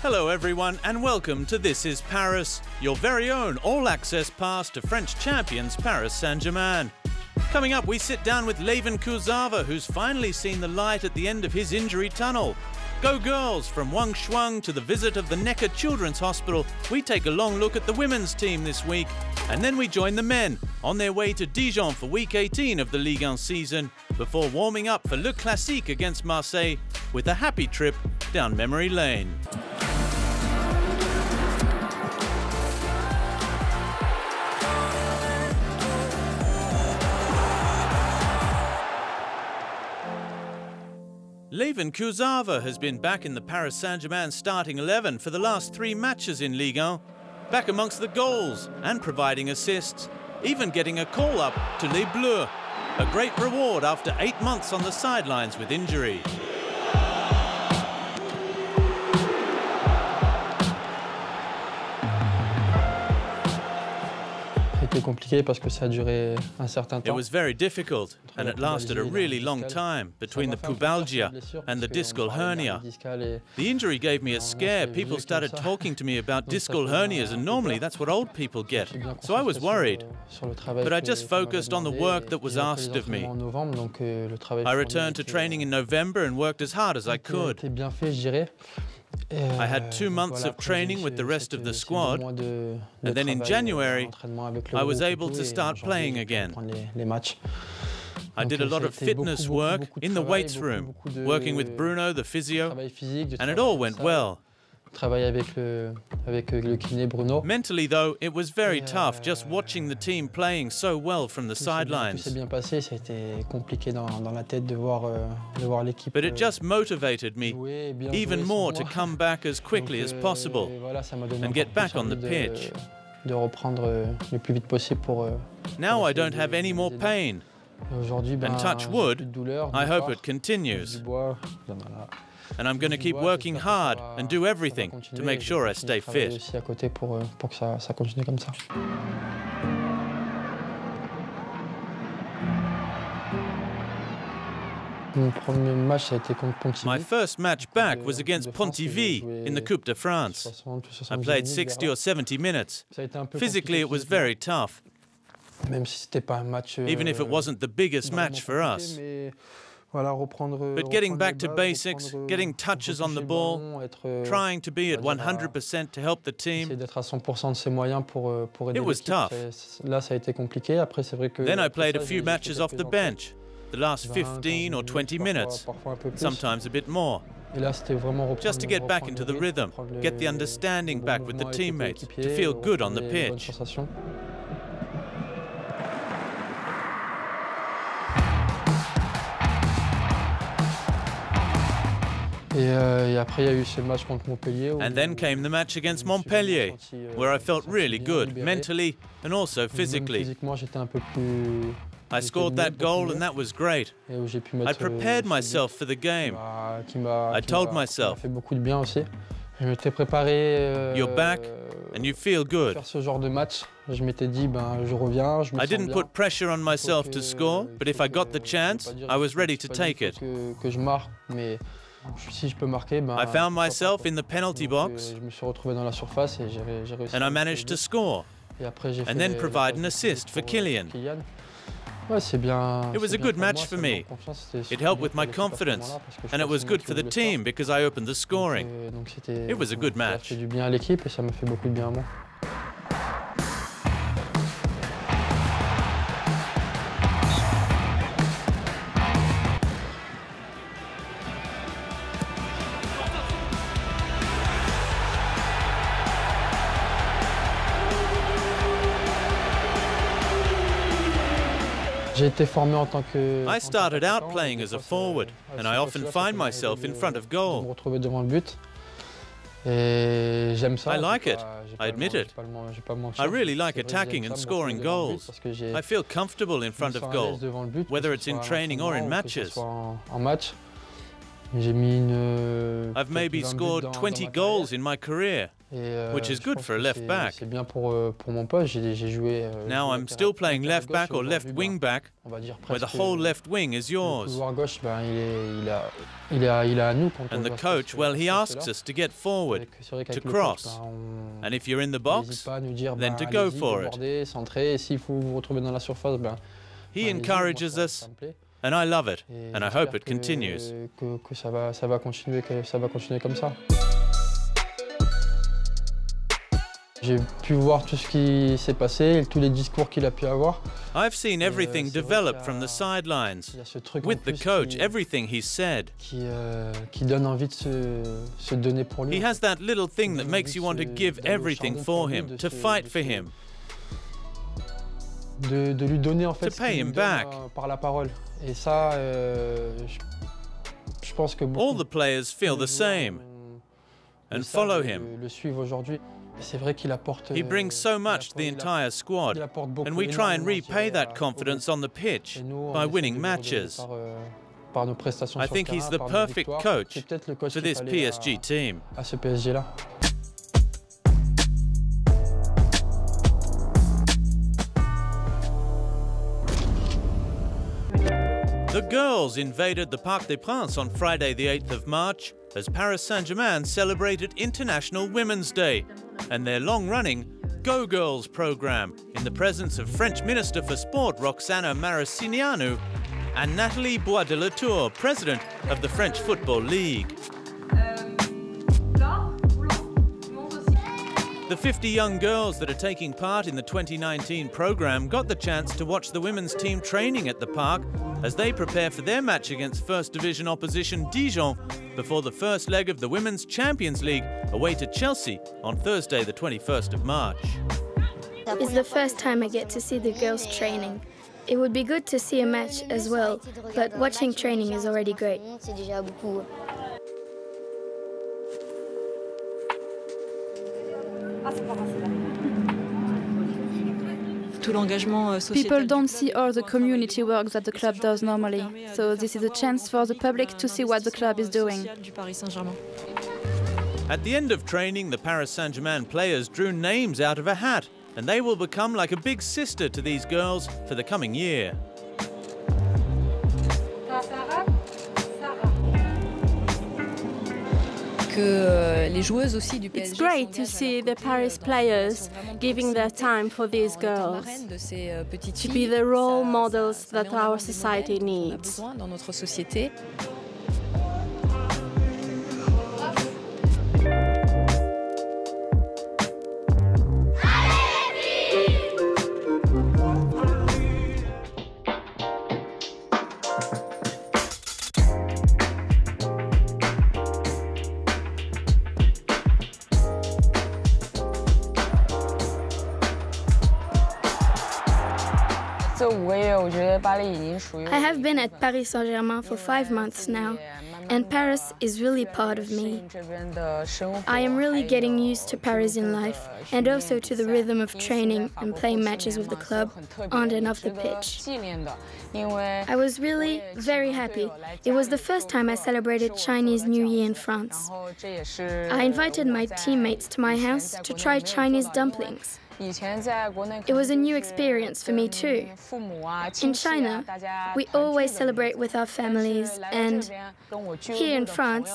Hello everyone and welcome to This is Paris, your very own all-access pass to French champions Paris Saint-Germain. Coming up, we sit down with Layvin Kurzawa, who's finally seen the light at the end of his injury tunnel. Go girls! From Wang Shuang to the visit of the Necker Children's Hospital, we take a long look at the women's team this week. And then we join the men on their way to Dijon for week 18 of the Ligue 1 season, before warming up for Le Classique against Marseille with a happy trip down memory lane. Layvin Kurzawa has been back in the Paris Saint-Germain starting 11 for the last 3 matches in Ligue 1, back amongst the goals and providing assists, even getting a call-up to Les Bleus, a great reward after 8 months on the sidelines with injury. It was very difficult, and it lasted a really long time between the pubalgia and the discal hernia. The injury gave me a scare. People started talking to me about discal hernias, and normally that's what old people get. So I was worried. But I just focused on the work that was asked of me. I returned to training in November and worked as hard as I could. I had 2 months of training with the rest of the squad, and then in January, I was able to start playing again. I did a lot of fitness work in the weights room, working with Bruno, the physio, and it all went well. Mentally, though, it was very tough just watching the team playing so well from the sidelines. But it just motivated me even more to come back as quickly as possible and get back on the pitch. Now I don't have any more pain, and touch wood, I hope it continues. And I'm going to keep working hard and do everything to make sure I stay fit. My first match back was against Pontivy in the Coupe de France. I played 60 or 70 minutes. Physically, it was very tough, even if it wasn't the biggest match for us. But getting back to basics, getting touches on the ball, trying to be at 100% to help the team, it was tough. Then I played a few matches off the bench, the last 15 or 20 minutes, sometimes a bit more, just to get back into the rhythm, get the understanding back with the teammates, to feel good on the pitch. And then came the match against Montpellier, where I felt really good, mentally and also physically. I scored that goal and that was great. I prepared myself for the game. I told myself, you're back and you feel good. I didn't put pressure on myself to score, but if I got the chance, I was ready to take it. I found myself in the penalty box, and I managed to score, and then provide an assist for Kylian. It was a good match for me. It helped with my confidence, and it was good for the team because I opened the scoring. It was a good match. I started out playing as a forward, and I often find myself in front of goal. I like it, I admit it. I really like attacking and scoring goals. I feel comfortable in front of goal, whether it's in training or in matches. I've maybe scored 20 goals in my career, which is good for a left back. C'est bien pour mon poste. J'ai joué. Now I'm still playing left back or left wing back, where the whole left wing is yours. Le couloir gauche, il est à nous. And the coach, well, he asks us to get forward, to cross. And if you're in the box, then to go for it. He encourages us, and I love it, and I hope it continues. Que ça va continuer comme ça. J'ai pu voir tout ce qui s'est passé, tous les discours qu'il a pu avoir. I've seen everything develop from the sidelines. With the coach, everything he said. Qui donne envie de se donner pour lui. He has that little thing that makes you want to give everything for him, to fight for him. De lui donner en fait to pay him back. Par la parole. Et ça, je pense que all the players feel the same and follow him. Le suivent aujourd'hui. He brings so much to the entire squad, and we try and repay that confidence on the pitch by winning matches. I think he's the perfect coach for this PSG team. The girls invaded the Parc des Princes on Friday the 8th of March as Paris Saint-Germain celebrated International Women's Day and their long-running Go Girls programme in the presence of French Minister for Sport Roxana Maracineanu and Nathalie Bois de la Tour, President of the French Football League. The 50 young girls that are taking part in the 2019 programme got the chance to watch the women's team training at the park as they prepare for their match against First Division opposition Dijon before the first leg of the Women's Champions League away to Chelsea on Thursday the 21st of March. It's the first time I get to see the girls training. It would be good to see a match as well, but watching training is already great. People don't see all the community work that the club does normally, so this is a chance for the public to see what the club is doing. At the end of training, the Paris Saint-Germain players drew names out of a hat, and they will become like a big sister to these girls for the coming year. It's great to see the Paris players giving their time for these girls, to be the role models that our society needs. I have been at Paris Saint-Germain for 5 months now, and Paris is really part of me. I am really getting used to Parisian life and also to the rhythm of training and playing matches with the club on and off the pitch. I was really very happy. It was the first time I celebrated Chinese New Year in France. I invited my teammates to my house to try Chinese dumplings. It was a new experience for me too. In China, we always celebrate with our families, and here in France,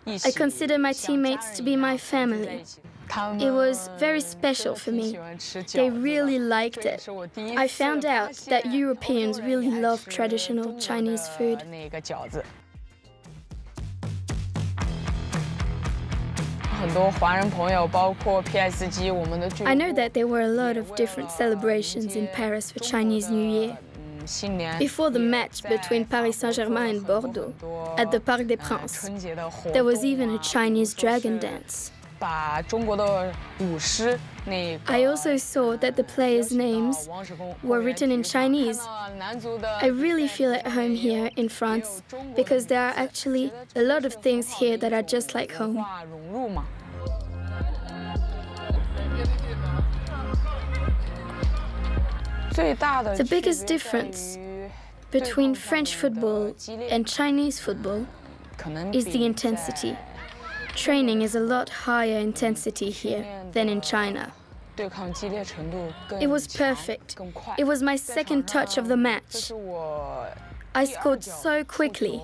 I consider my teammates to be my family. It was very special for me. They really liked it. I found out that Europeans really love traditional Chinese food. I know that there were a lot of different celebrations in Paris for Chinese New Year. Before the match between Paris Saint-Germain and Bordeaux, at the Parc des Princes, there was even a Chinese dragon dance. I also saw that the players' names were written in Chinese. I really feel at home here in France because there are actually a lot of things here that are just like home. The biggest difference between French football and Chinese football is the intensity. Training is a lot higher intensity here than in China. It was perfect. It was my second touch of the match. I scored so quickly.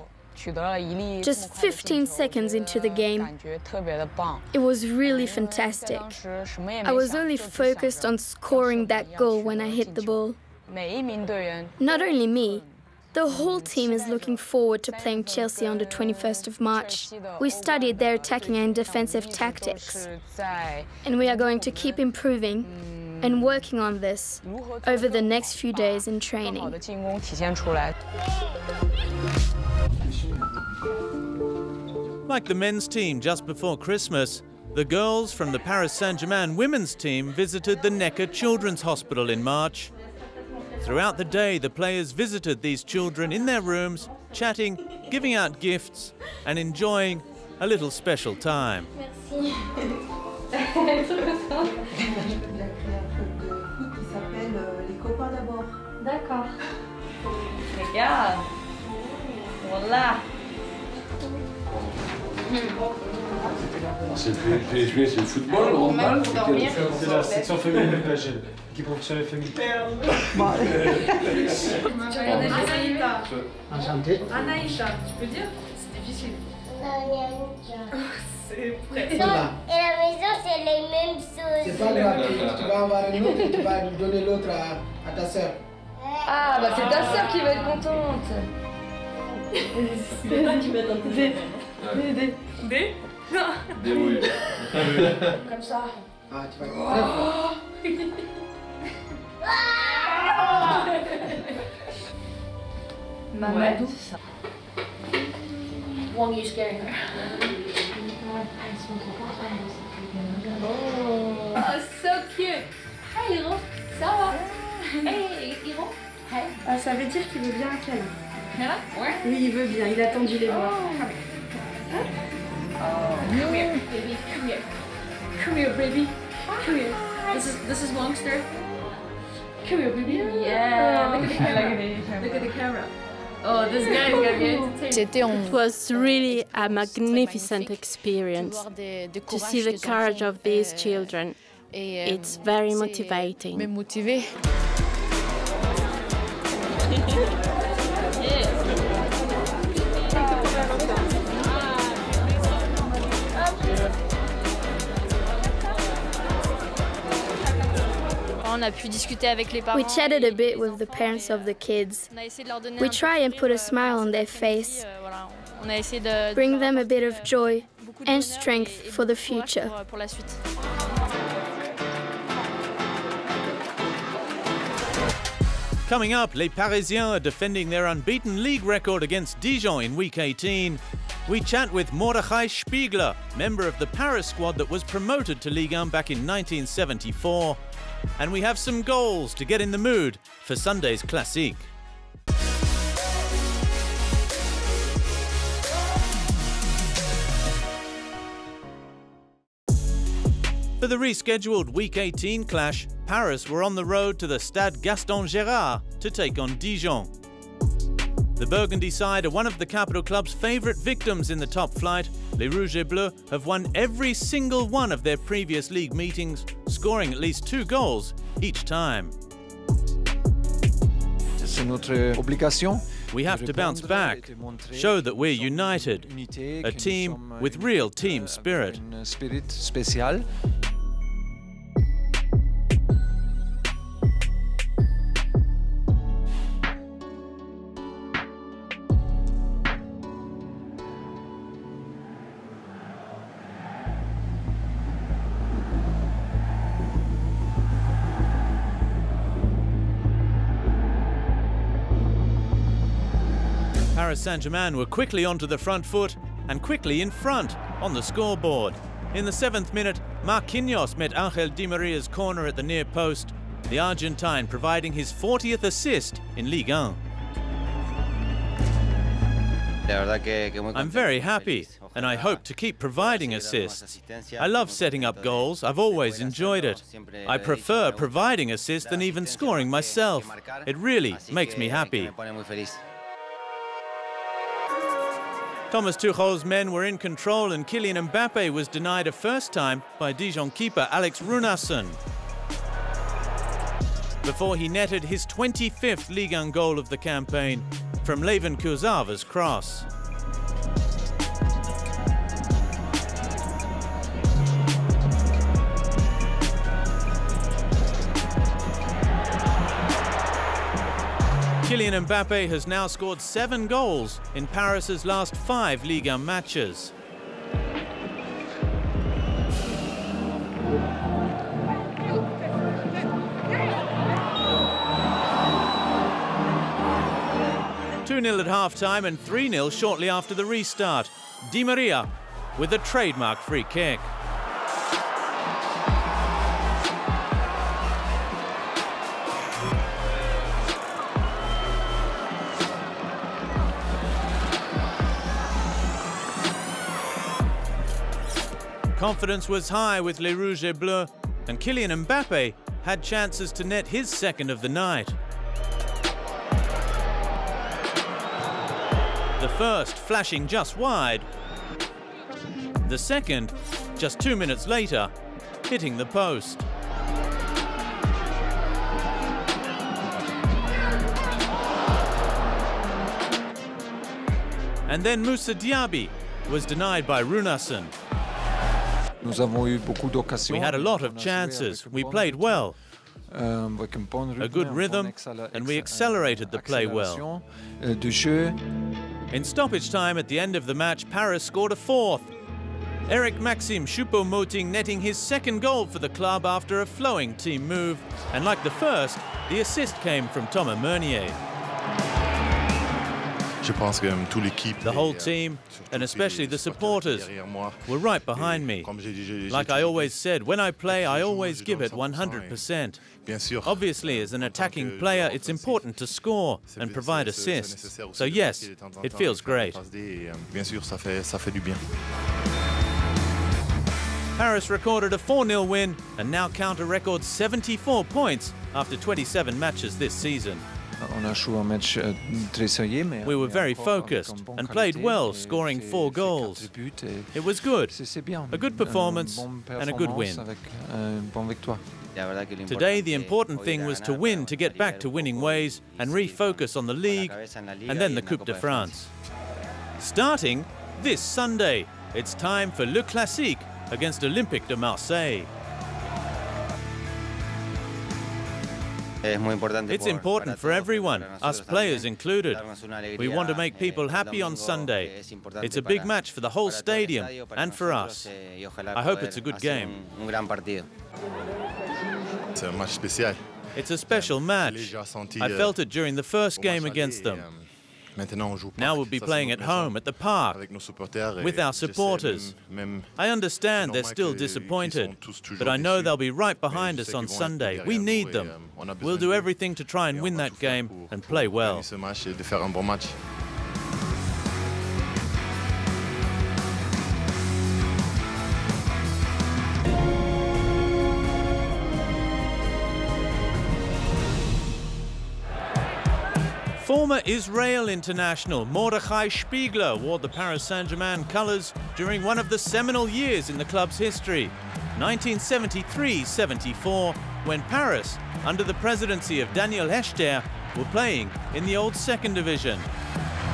Just 15 seconds into the game. It was really fantastic. I was only focused on scoring that goal when I hit the ball. Not only me, the whole team is looking forward to playing Chelsea on the 21st of March. We studied their attacking and defensive tactics, and we are going to keep improving and working on this over the next few days in training. Like the men's team just before Christmas, the girls from the Paris Saint-Germain women's team visited the Necker Children's Hospital in March. Throughout the day, the players visited these children in their rooms, chatting, giving out gifts, and enjoying a little special time. Merci. D'accord. Regarde. Voilà. C'est le PSV, c'est le football, normal. C'est la section féminine de l'AGL, l'équipe professionnelle féminine. Enchanté. Anaïcha, tu peux dire? C'est difficile. C'est prêt. Et la maison, c'est les mêmes choses. C'est pas grave, tu vas avoir une autre et tu vas donner l'autre à ta sœur. Ah, bah c'est ta sœur qui va être contente. C'est toi qui vas être contente. D? D, oui. Comme ça. Ah, tu vas être très fort. Maman, c'est ça. Wong is scaring her. Oh, so cute. Hey, Hiro. Ça va? Hey, Hiro. Hey. Ah, ça veut dire qu'il veut bien un câlin. Ouais. Oui, il veut bien, il a tendu les bras. Come here, baby. Come here. Come here, baby. Come here. This is Longster. Come here, baby. Yeah. Look at the camera. Look at the camera. Oh, this guy is gonna be entertaining. It was really a magnificent experience to see the courage of these children. It's very motivating. We chatted a bit with the parents of the kids. We try and put a smile on their face, bring them a bit of joy and strength for the future. Coming up, Les Parisiens are defending their unbeaten league record against Dijon in Week 18. We chat with Mordechai Spiegler, member of the Paris squad that was promoted to Ligue 1 back in 1974. And we have some goals to get in the mood for Sunday's Classique. For the rescheduled Week 18 clash, Paris were on the road to the Stade Gaston Gérard to take on Dijon. The Burgundy side are one of the capital club's favourite victims in the top flight. Les Rouges et Bleus have won every single one of their previous league meetings, scoring at least 2 goals each time. We have to bounce back, show that we're united, a team with real team spirit. Paris Saint-Germain were quickly onto the front foot and quickly in front on the scoreboard. In the 7th minute, Marquinhos met Angel Di Maria's corner at the near post, the Argentine providing his 40th assist in Ligue 1. I'm very happy, and I hope to keep providing assists. I love setting up goals, I've always enjoyed it. I prefer providing assists than even scoring myself. It really makes me happy. Thomas Tuchel's men were in control and Kylian Mbappe was denied a first time by Dijon keeper Alex Runarsson before he netted his 25th Ligue 1 goal of the campaign from Leven Kurzawa's cross. Kylian Mbappe has now scored 7 goals in Paris's last 5 Ligue 1 matches. (2-0) at half-time and 3-0 shortly after the restart. Di Maria with a trademark free kick. Confidence was high with Les Rouges et Bleus, and Kylian Mbappe had chances to net his second of the night. The first flashing just wide. The second, just 2 minutes later, hitting the post. And then Moussa Diaby was denied by Runarsson. We had a lot of chances. We played well. A good rhythm, and we accelerated the play well. In stoppage time at the end of the match, Paris scored a 4th. Eric Maxime Choupo-Moting netting his second goal for the club after a flowing team move. And like the first, the assist came from Thomas Meunier. The whole team, and especially the supporters, were right behind me. Like I always said, when I play, I always give it 100%. Obviously, as an attacking player, it's important to score and provide assists. So yes, it feels great. Paris recorded a 4-0 win and now count a record 74 points after 27 matches this season. We were very focused and played well, scoring 4 goals. It was good, a good performance and a good win. Today, the important thing was to win to get back to winning ways and refocus on the league and then the Coupe de France. Starting this Sunday, it's time for Le Classique against Olympique de Marseille. It's important for everyone, us players included. We want to make people happy on Sunday. It's a big match for the whole stadium and for us. I hope it's a good game. It's a special match. I felt it during the first game against them. Now we'll be playing at home, at the park, with our supporters. I understand they're still disappointed, but I know they'll be right behind us on Sunday. We need them. We'll do everything to try and win that game and play well. Former Israel international Mordechai Spiegler wore the Paris Saint-Germain colours during one of the seminal years in the club's history, 1973-74, when Paris, under the presidency of Daniel Hechter, were playing in the old second division.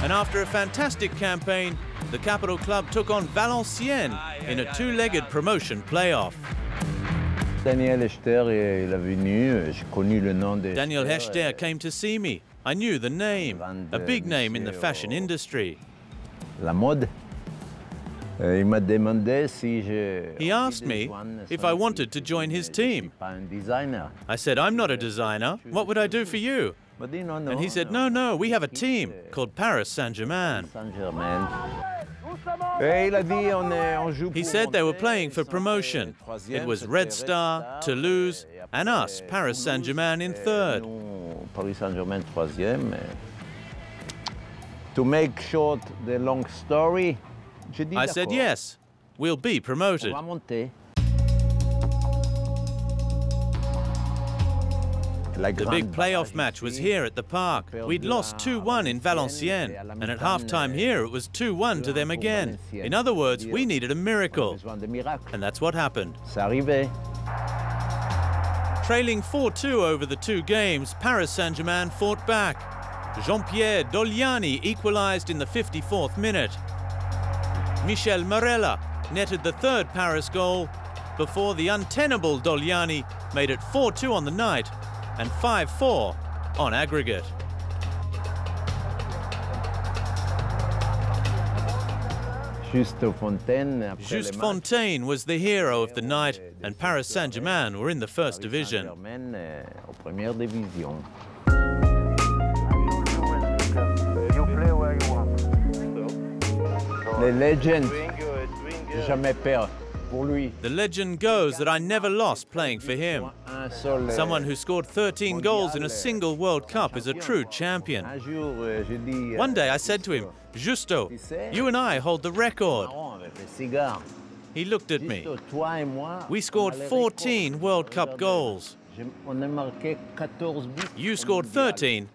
And after a fantastic campaign, the capital club took on Valenciennes in a 2-legged promotion playoff. Daniel Hechter came to see me. I knew the name, a big name in the fashion industry. He asked me if I wanted to join his team. I said, I'm not a designer. What would I do for you? And he said, no, we have a team called Paris Saint-Germain. He said they were playing for promotion. It was Red Star, Toulouse, and us, Paris Saint-Germain, in third. Paris Saint-Germain troisième. To make short the long story, I said yes, we'll be promoted. The big playoff match was here at the park. We'd lost 2-1 in Valenciennes, and at half-time here it was 2-1 to them again. In other words, we needed a miracle, and that's what happened. Trailing 4-2 over the two games, Paris Saint-Germain fought back. Jean-Pierre Dogliani equalized in the 54th minute. Michel Marella netted the third Paris goal before the untenable Dogliani made it 4-2 on the night and 5-4 on aggregate. Just Fontaine was the hero of the night, and Paris Saint-Germain were in the first division. The legend goes that I never lost playing for him. Someone who scored 13 goals in a single World Cup is a true champion. One day I said to him, "Justo, you and I hold the record." He looked at me. We scored 14 World Cup goals. You scored 13,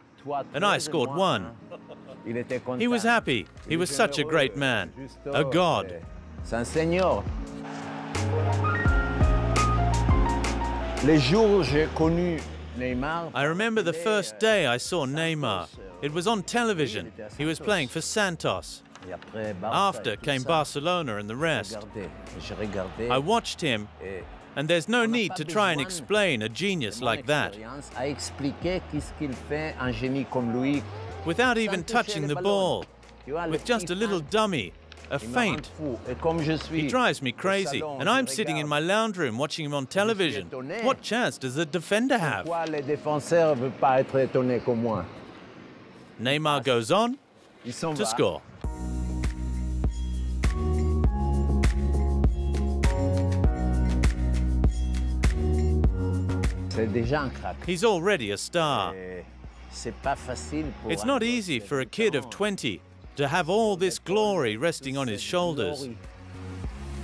and I scored 1. He was happy. He was such a great man, a god. I remember the first day I saw Neymar. It was on television. He was playing for Santos. After came Barcelona and the rest. I watched him, and there's no need to try and explain a genius like that. Without even touching the ball, with just a little dummy, a feint. He drives me crazy, and I'm sitting in my lounge room watching him on television. What chance does the defender have? Neymar goes on to score. He's already a star. It's not easy for a kid of 20 to have all this glory resting on his shoulders.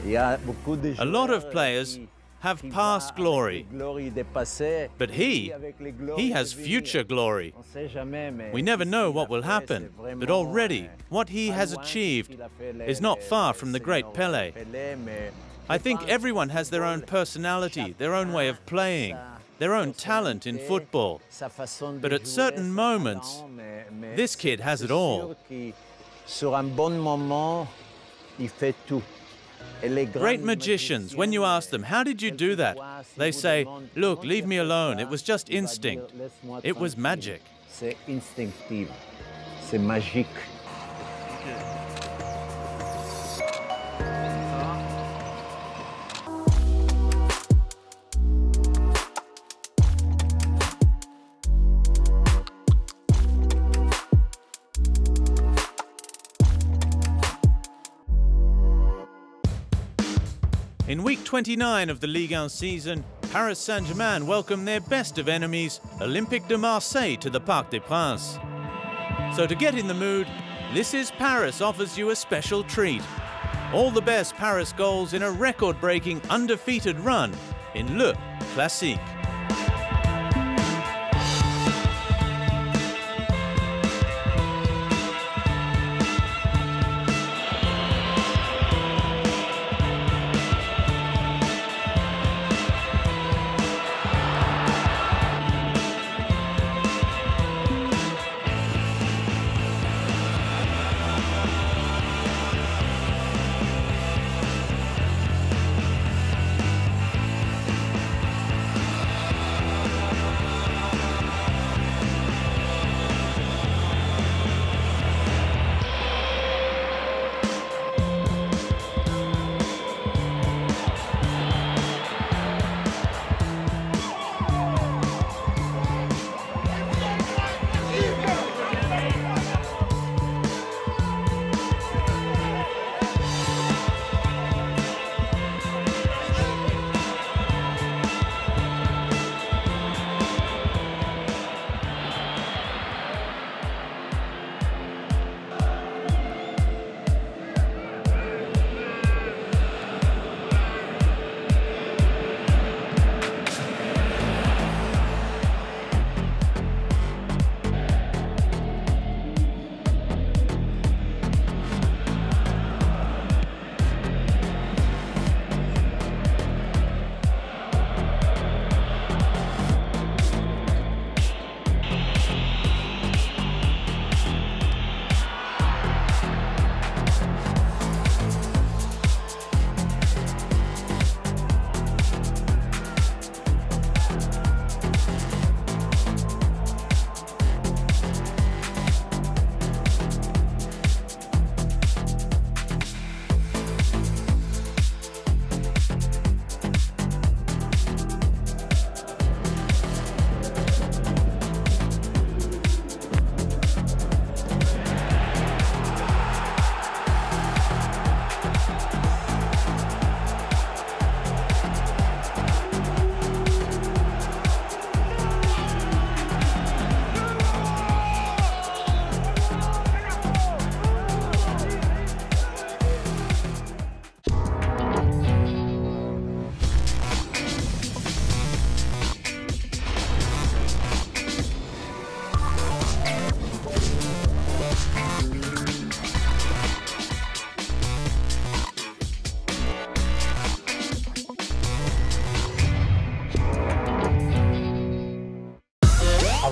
A lot of players have past glory, but he has future glory. We never know what will happen, but already what he has achieved is not far from the great Pelé. I think everyone has their own personality, their own way of playing, their own talent in football. But at certain moments, this kid has it all. Great magicians, when you ask them, "How did you do that?" they say, "Look, leave me alone. It was just instinct. It was magic." In week 29 of the Ligue 1 season, Paris Saint-Germain welcome their best of enemies, Olympique de Marseille, to the Parc des Princes. So to get in the mood, This Is Paris offers you a special treat. All the best Paris goals in a record-breaking undefeated run in Le Classique.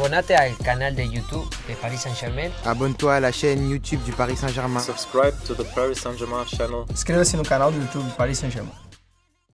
Abonnate al canal de YouTube de Paris Saint-Germain. Abonne-toi à la chaîne YouTube du Paris Saint-Germain. Subscribe to the Paris Saint-Germain channel. Inscreva-se no canal do YouTube do Paris Saint-Germain.